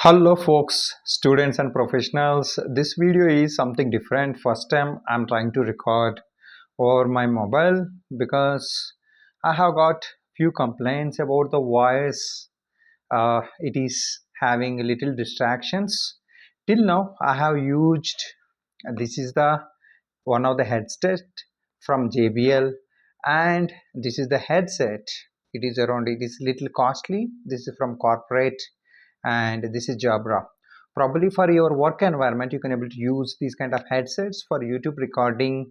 Hello folks, students and professionals. This video is something different. First time I'm trying to record over my mobile because I have got few complaints about the voice. It is having little distractions. Till now I have used this is the one of the headset from JBL, and this is the headset. It is little costly. This is from corporate, and this is Jabra. Probably for your work environment you can able to use these kind of headsets for YouTube recording.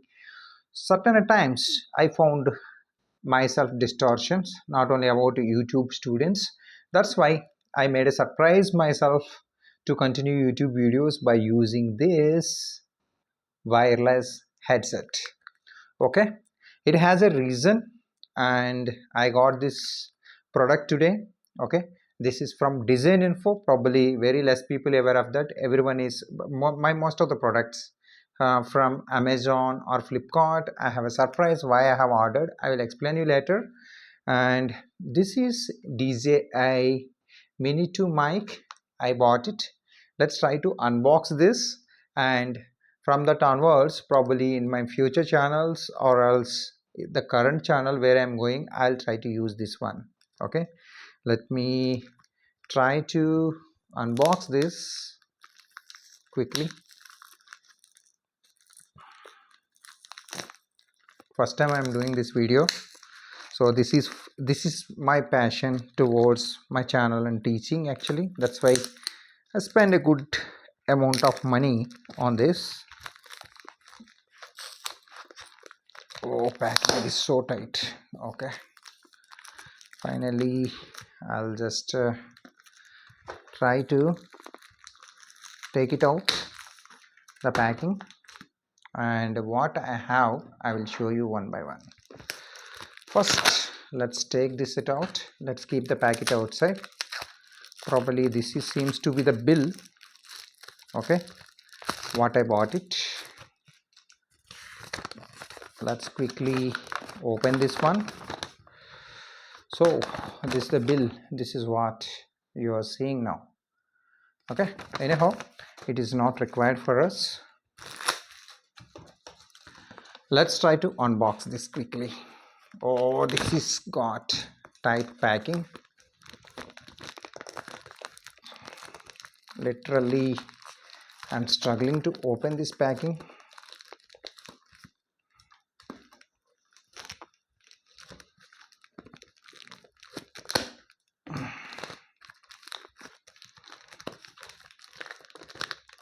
Certain times I found myself distortions, not only about YouTube students. That's why I made a surprise myself to continue YouTube videos by using this wireless headset. Okay, it has a reason, and I got this product today. Okay, this is from Design Info. Probably very less people aware of that. Everyone is my most of the products from Amazon or Flipkart. I have a surprise why I have ordered. I will explain you later. And this is DJI Mini 2 mic. I bought it. Let's try to unbox this, and from that onwards, probably in my future channels or else the current channel where I'm going, I'll try to use this one. Okay, let me try to unbox this quickly. First time I'm doing this video, so this is my passion towards my channel and teaching. Actually, that's why I spend a good amount of money on this. Oh, packing is so tight. Okay, finally I'll just try to take it out the packing, and what I have I will show you one by one. First let's take this out. Let's keep the packet outside. Probably this seems to be the bill. Okay, what I bought it. Let's quickly open this one. So this is the bill. This is what you are seeing now. Okay, anyhow, it is not required for us. Let's try to unbox this quickly. Oh, this is got tight packing. Literally I'm struggling to open this packing.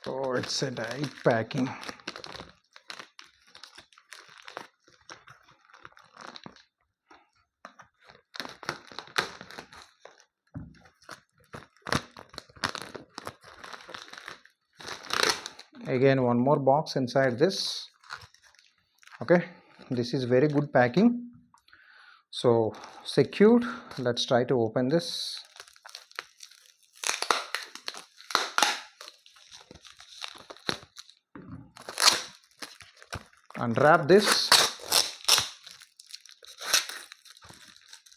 Oh, it's a tight packing. Again, one more box inside this. Okay, this is very good packing, so secured. Let's try to open this. Unwrap this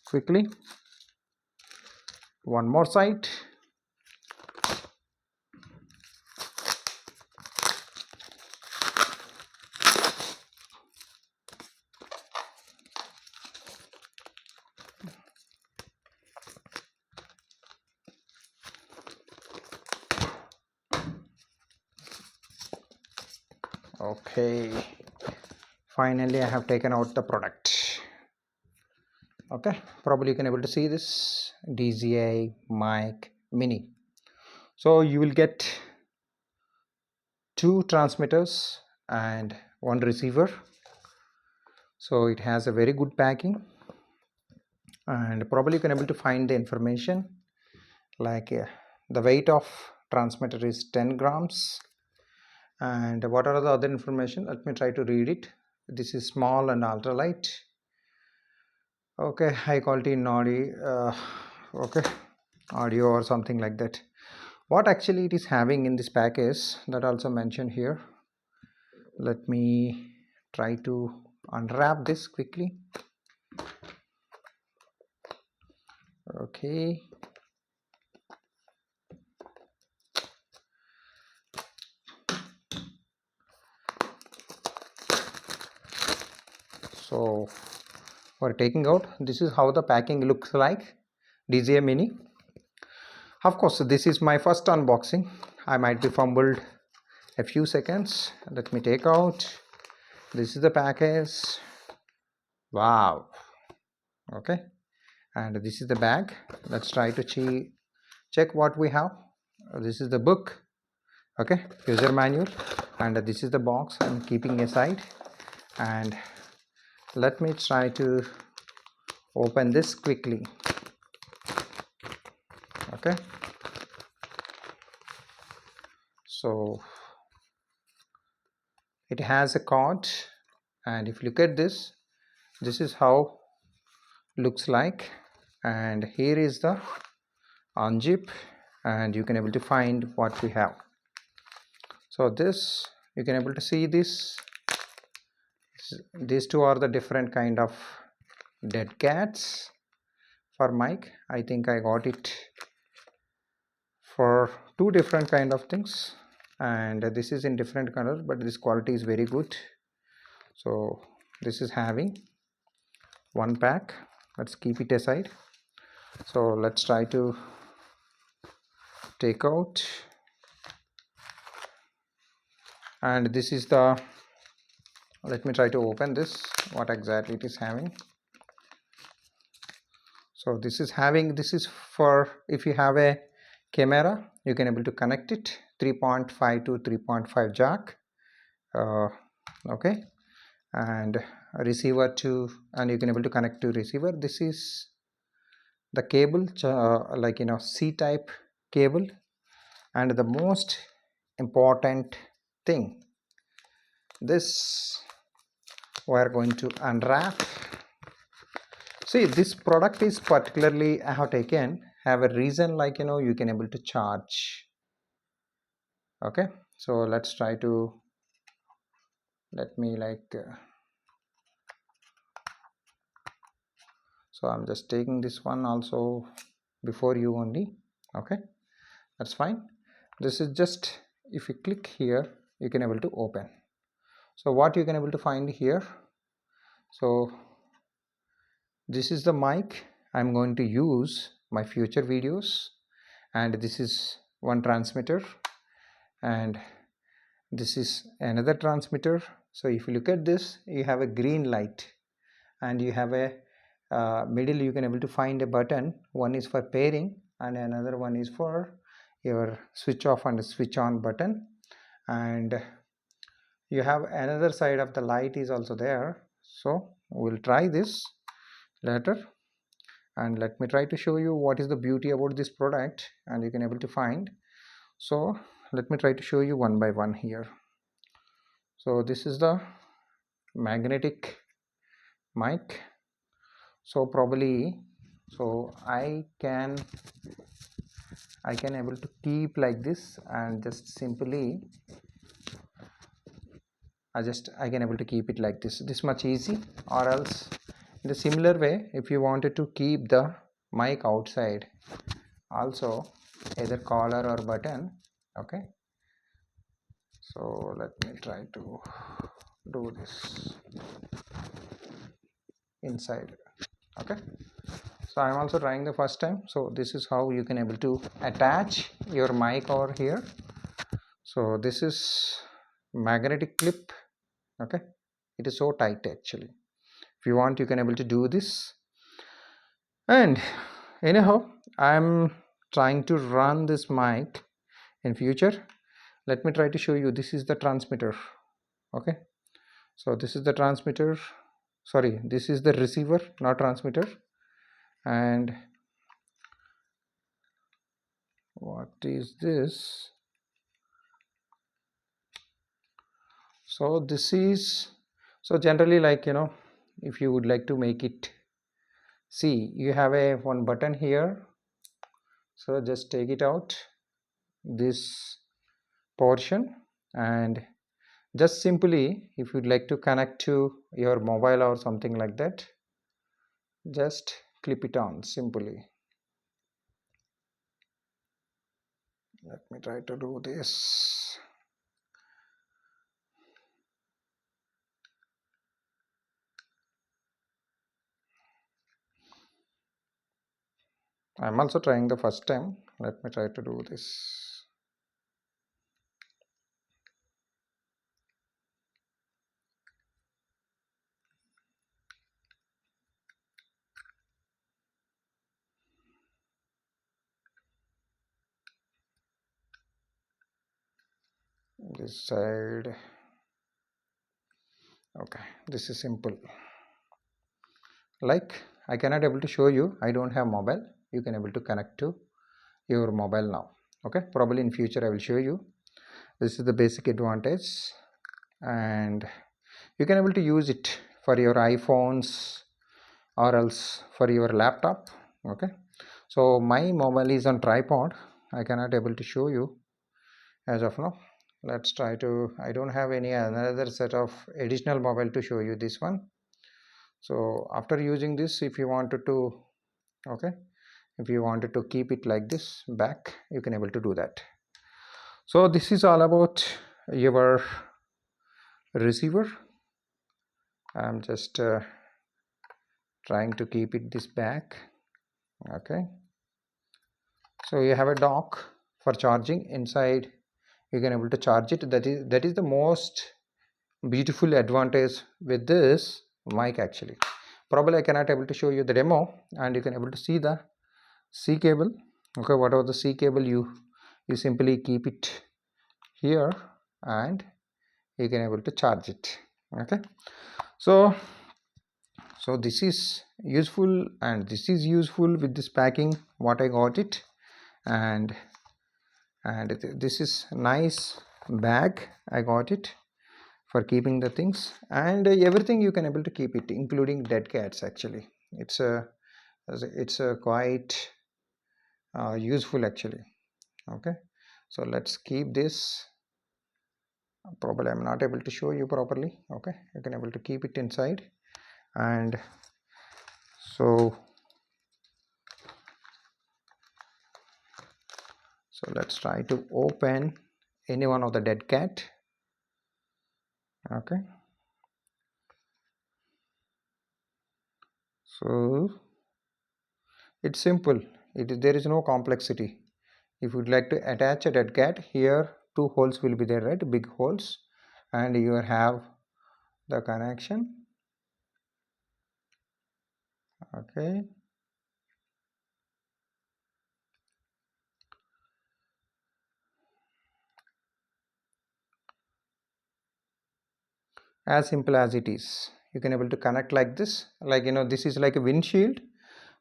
quickly. One more side. Okay, finally I have taken out the product. Okay, probably you can able to see this DJI mic mini. So you will get two transmitters and one receiver. So it has a very good packing, and probably you can able to find the information like the weight of transmitter is 10 grams, and what are the other information. Let me try to read it. This is small and ultralight. Okay, high quality audio, okay, audio or something like that. What actually it is having in this package, that also mentioned here. Let me try to unwrap this quickly. Okay, So for taking out, this is how the packing looks like. DJI Mini. Of course, this is my first unboxing. I might be fumbled a few seconds. Let me take out. This is the package. Wow. Okay, and this is the bag. Let's try to check what we have. This is the book. Okay, user manual, and this is the box I'm keeping aside. And let me try to open this quickly. Okay, so it has a card, and if you look at this, this is how looks like. And here is the unzip, and you can able to find what we have. So this, you can able to see this. These two are the different kind of dead cats for mic. I think I got it for two different kind of things, and this is in different color, but this quality is very good. So this is having one pack. Let's keep it aside. So let's try to take out, and this is the, let me try to open this, what exactly it is having. So this is having, this is for if you have a camera, you can able to connect it 3.5 to 3.5 jack. Okay, and a receiver to, and you can able to connect to receiver. This is the cable, like C type cable. And the most important thing, this we are going to unwrap. See, this product is particularly I have taken have a reason, like you can able to charge. Okay, so let's try to, let me so I'm just taking this one also before you only. Okay, that's fine. This is just, if you click here, you can able to open. So what you can able to find here, so this is the mic I'm going to use my future videos, and this is one transmitter, and this is another transmitter. So if you look at this, you have a green light, and you have a middle, you can able to find a button. One is for pairing, and another one is for your switch off and switch on button. And you have another side of the light is also there. So we'll try this later, and let me try to show you what is the beauty about this product, and you can able to find. So let me try to show you one by one here. So this is the magnetic mic. So probably, so I can able to keep like this, and just simply I can able to keep it like this much easy. Or else in the similar way, if you wanted to keep the mic outside also, either collar or button. Okay, so let me try to do this inside. Okay, so I'm also trying the first time. So this is how you can able to attach your mic over here. So this is magnetic clip. Okay, it is so tight actually. If you want, you can able to do this. And anyhow, I'm trying to run this mic in future. Let me try to show you. This is the transmitter. Okay, so this is the transmitter, sorry, this is the receiver, not transmitter. And what is this? So this is, so generally, if you would like to make it, see, you have a one button here. So just take it out, this portion, and just simply, if you'd like to connect to your mobile or something like that, just clip it on simply. Let me try to do this. I'm also trying the first time. Let me try to do this. This side. Okay, this is simple. Like, I cannot able to show you, I don't have mobile. You can able to connect to your mobile now. Okay, probably in future I will show you. This is the basic advantage, and you can able to use it for your iPhones or else for your laptop. Okay, so my mobile is on tripod. I cannot able to show you as of now. Let's try to, I don't have any another set of additional mobile to show you this one. So after using this, if you wanted to, okay, if you wanted to keep it like this back, you can able to do that. So this is all about your receiver. I'm just trying to keep it this back. Okay, so you have a dock for charging inside. You can able to charge it. That is the most beautiful advantage with this mic actually. Probably I cannot able to show you the demo, and you can able to see the C cable. Okay, whatever the C cable, you simply keep it here and you can able to charge it. Okay, so this is useful, and this is useful with this packing what I got it. and this is nice bag I got it for keeping the things, and everything you can able to keep it, including dead cats actually. It's a quite useful actually. Okay, so let's keep this. Probably I'm not able to show you properly. Okay, you can able to keep it inside, and so let's try to open any one of the dead cat. Okay, so it's simple. There is no complexity. If you'd like to attach a dead cat, here two holes will be there, right? Big holes, and you have the connection. Okay, as simple as it is. You can able to connect like this, like this is like a windshield.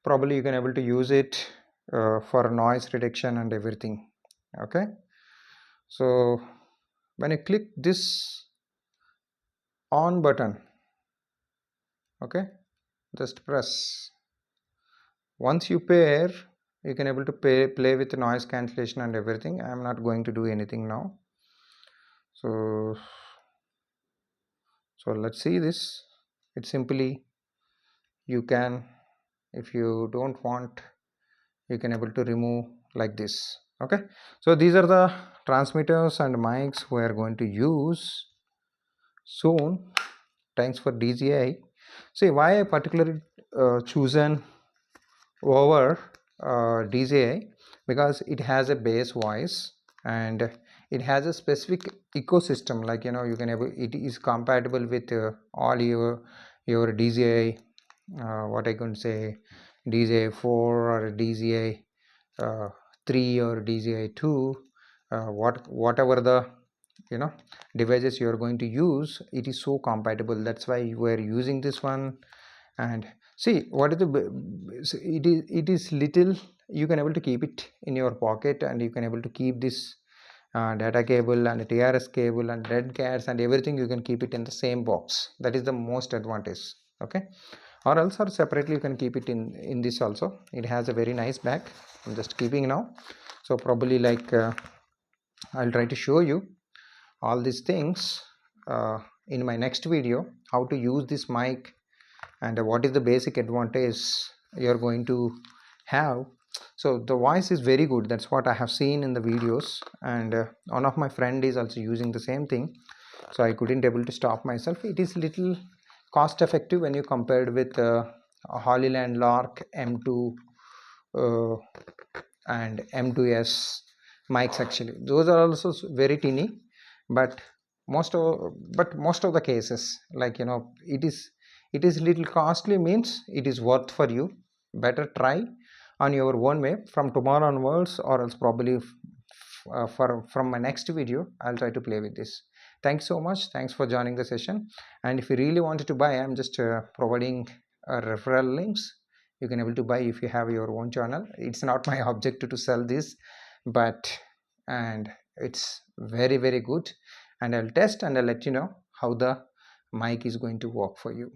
Probably you can able to use it for noise reduction and everything. Okay, so when you click this on button, okay, just press. Once you pair, you can able to play with noise cancellation and everything. I am not going to do anything now. So let's see this. It's simply, you can, if you don't want, you can able to remove like this. Okay, so these are the transmitters and mics we are going to use soon. Thanks for DJI. See why I particularly chosen over DJI, because it has a bass voice, and it has a specific ecosystem, like you can able, it is compatible with all your DJI, what I can say, DJI 4 or DJI 3 or DJI 2, whatever the devices you are going to use, it is so compatible. That's why we are using this one. And see what is it is little, you can able to keep it in your pocket, and you can able to keep this data cable and TRS cable and red cats and everything, you can keep it in the same box. That is the most advantage. Okay, or else or separately you can keep it in this also. It has a very nice bag. I'm just keeping now. So probably like I'll try to show you all these things in my next video, how to use this mic and what is the basic advantage you're going to have. So the voice is very good. That's what I have seen in the videos, and one of my friend is also using the same thing, so I couldn't able to stop myself. It is little cost effective when you compared with Hollyland Lark M2 uh, and M2S mics. Actually, those are also very teeny, but most of the cases, like it is little costly, means it is worth for you. Better try on your own way from tomorrow onwards, or else probably for from my next video I'll try to play with this. Thanks so much, thanks for joining the session. And if you really wanted to buy, I'm just providing referral links. You can able to buy if you have your own channel. It's not my objective to sell this, but and it's very very good, and I'll test and I'll let you know how the mic is going to work for you.